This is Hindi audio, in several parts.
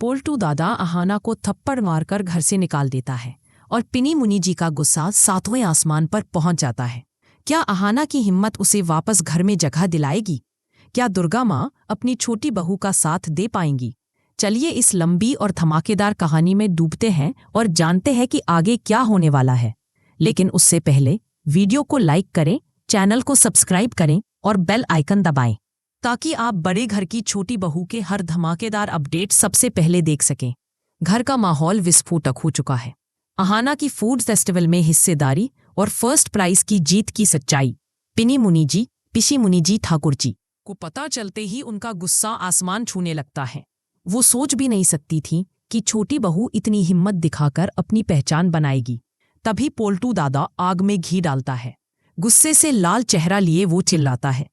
पोल्टू दादा अहाना को थप्पड़ मारकर घर से निकाल देता है और पिनी मुनी जी का गुस्सा 7वें आसमान पर पहुंच जाता है। क्या अहाना की हिम्मत उसे वापस घर में जगह दिलाएगी? क्या दुर्गा माँ अपनी छोटी बहू का साथ दे पाएंगी? चलिए इस लंबी और धमाकेदार कहानी में डूबते हैं और जानते हैं कि आगे क्या होने वाला है। लेकिन उससे पहले वीडियो को लाइक करें, चैनल को सब्सक्राइब करें और बेल आइकन दबाएं ताकि आप बड़े घर की छोटी बहू के हर धमाकेदार अपडेट सबसे पहले देख सकें। घर का माहौल विस्फोटक हो चुका है। अहाना की फूड फेस्टिवल में हिस्सेदारी और फर्स्ट प्राइज की जीत की सच्चाई पिनी मुनी जी, पिशी मुनी जी ठाकुर जी को पता चलते ही उनका गुस्सा आसमान छूने लगता है। वो सोच भी नहीं सकती थी कि छोटी बहू इतनी हिम्मत दिखाकर अपनी पहचान बनाएगी। तभी पोल्टू दादा आग में घी डालता है। गुस्से से लाल चेहरा लिए वो चिल्लाता है,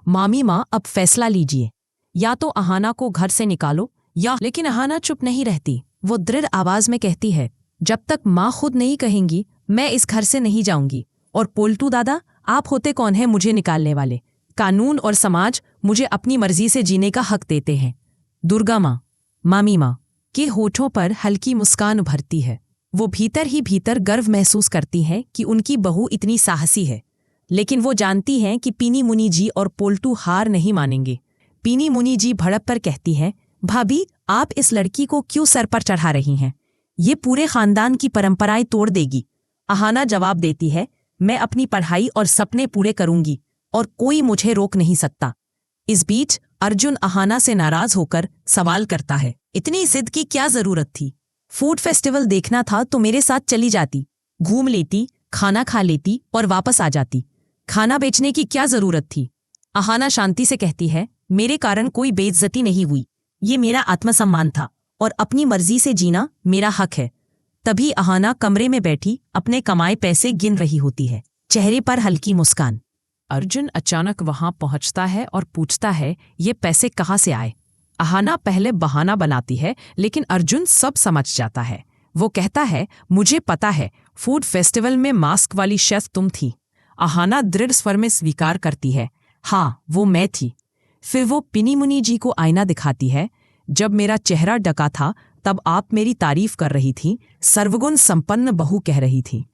मामी माँ अब फैसला लीजिए, या तो अहाना को घर से निकालो या। लेकिन अहाना चुप नहीं रहती। वो दृढ़ आवाज में कहती है, जब तक माँ खुद नहीं कहेंगी मैं इस घर से नहीं जाऊंगी। और पोल्टू दादा, आप होते कौन है मुझे निकालने वाले? कानून और समाज मुझे अपनी मर्जी से जीने का हक देते हैं। दुर्गा माँ, मामी माँ के होठों पर हल्की मुस्कान उभरती है। वो भीतर ही भीतर गर्व महसूस करती है कि उनकी बहू इतनी साहसी है। लेकिन वो जानती हैं कि पीनी मुनी जी और पोल्टू हार नहीं मानेंगे। पीनी मुनी जी भड़क कर कहती है, भाभी आप इस लड़की को क्यों सर पर चढ़ा रही हैं? ये पूरे खानदान की परंपराएं तोड़ देगी। अहाना जवाब देती है, मैं अपनी पढ़ाई और सपने पूरे करूंगी और कोई मुझे रोक नहीं सकता। इस बीच अर्जुन अहाना से नाराज होकर सवाल करता है, इतनी जिद की क्या जरूरत थी? फूड फेस्टिवल देखना था तो मेरे साथ चली जाती, घूम लेती, खाना खा लेती और वापस आ जाती। खाना बेचने की क्या जरूरत थी? अहाना शांति से कहती है, मेरे कारण कोई बेइज्जती नहीं हुई। ये मेरा आत्मसम्मान था और अपनी मर्जी से जीना मेरा हक है। तभी अहाना कमरे में बैठी अपने कमाए पैसे गिन रही होती है, चेहरे पर हल्की मुस्कान। अर्जुन अचानक वहां पहुंचता है और पूछता है, ये पैसे कहाँ से आए? अहाना पहले बहाना बनाती है, लेकिन अर्जुन सब समझ जाता है। वो कहता है, मुझे पता है, फूड फेस्टिवल में मास्क वाली शेफ तुम थी। अहाना दृढ़ स्वर में स्वीकार करती है, हाँ वो मैं थी। फिर वो पिनी मुनी जी को आईना दिखाती है, जब मेरा चेहरा ढका था तब आप मेरी तारीफ कर रही थी, सर्वगुण संपन्न बहू कह रही थी।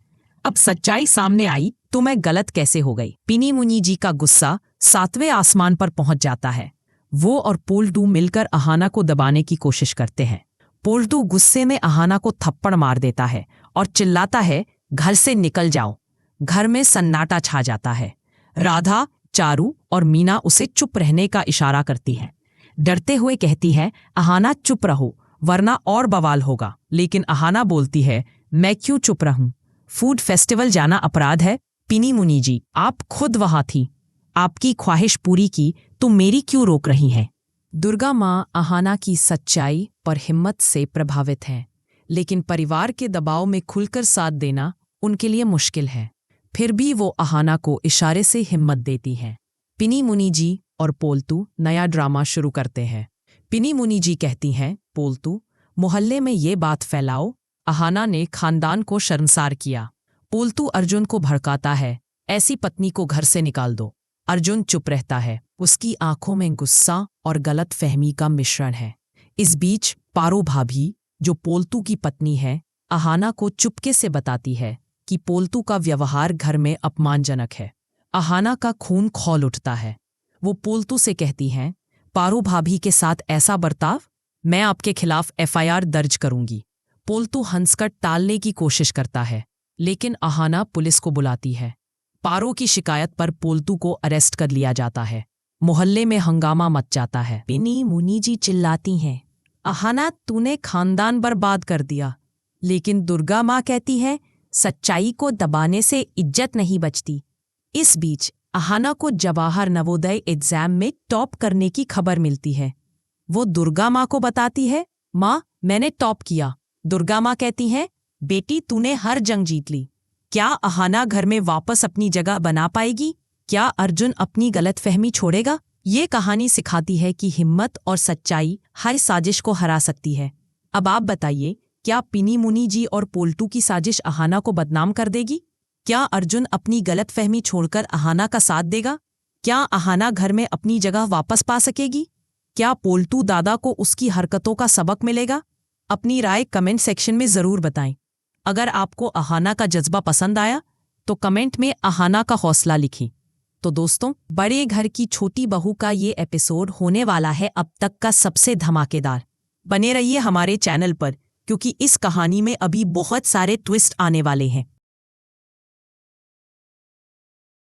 अब सच्चाई सामने आई तो मैं गलत कैसे हो गई? पिनी मुनी जी का गुस्सा 7वें आसमान पर पहुंच जाता है। वो और पोल्टू मिलकर अहाना को दबाने की कोशिश करते हैं। पोल्टू गुस्से में अहाना को थप्पड़ मार देता है और चिल्लाता है, घर से निकल जाओ। घर में सन्नाटा छा जाता है। राधा, चारू और मीना उसे चुप रहने का इशारा करती हैं। डरते हुए कहती है, अहाना चुप रहो वरना और बवाल होगा। लेकिन अहाना बोलती है, मैं क्यों चुप रहूं? फूड फेस्टिवल जाना अपराध है? पिनी मुनी जी, आप खुद वहां थी, आपकी ख्वाहिश पूरी की, तो मेरी क्यों रोक रही हैं? दुर्गा माँ अहाना की सच्चाई और हिम्मत से प्रभावित हैं, लेकिन परिवार के दबाव में खुलकर साथ देना उनके लिए मुश्किल है। फिर भी वो अहाना को इशारे से हिम्मत देती हैं। पिनी मुनी जी और पोल्टू नया ड्रामा शुरू करते हैं। पिनी मुनी जी कहती हैं, पोल्टू मोहल्ले में ये बात फैलाओ, अहाना ने खानदान को शर्मसार किया। पोल्टू अर्जुन को भड़काता है, ऐसी पत्नी को घर से निकाल दो। अर्जुन चुप रहता है, उसकी आंखों में गुस्सा और गलत फहमी का मिश्रण है। इस बीच पारो भाभी, जो पोल्टू की पत्नी है, अहाना को चुपके से बताती है कि पोल्टू का व्यवहार घर में अपमानजनक है। अहाना का खून खौल उठता है। वो पोल्टू से कहती हैं, पारो भाभी के साथ ऐसा बर्ताव, मैं आपके खिलाफ एफआईआर दर्ज करूंगी। पोल्टू हंसकर टालने की कोशिश करता है, लेकिन अहाना पुलिस को बुलाती है। पारो की शिकायत पर पोल्टू को अरेस्ट कर लिया जाता है। मोहल्ले में हंगामा मच जाता है। पिनी मुनी जी चिल्लाती हैं, अहाना तूने खानदान बर्बाद कर दिया। लेकिन दुर्गा माँ कहती है, सच्चाई को दबाने से इज्जत नहीं बचती। इस बीच अहाना को जवाहर नवोदय एग्जाम में टॉप करने की खबर मिलती है। वो दुर्गा माँ को बताती है, माँ मैंने टॉप किया। दुर्गा माँ कहती हैं, बेटी तूने हर जंग जीत ली। क्या अहाना घर में वापस अपनी जगह बना पाएगी? क्या अर्जुन अपनी गलतफहमी छोड़ेगा? ये कहानी सिखाती है कि हिम्मत और सच्चाई हर साजिश को हरा सकती है। अब आप बताइए, क्या पिनी मुनी जी और पोल्टू की साजिश अहाना को बदनाम कर देगी? क्या अर्जुन अपनी गलतफहमी छोड़कर अहाना का साथ देगा? क्या अहाना घर में अपनी जगह वापस पा सकेगी? क्या पोल्टू दादा को उसकी हरकतों का सबक मिलेगा? अपनी राय कमेंट सेक्शन में ज़रूर बताएं। अगर आपको अहाना का जज्बा पसंद आया तो कमेंट में अहाना का हौसला लिखें। तो दोस्तों, बड़े घर की छोटी बहू का ये एपिसोड होने वाला है अब तक का सबसे धमाकेदार। बने रहिए हमारे चैनल पर, क्योंकि इस कहानी में अभी बहुत सारे ट्विस्ट आने वाले हैं।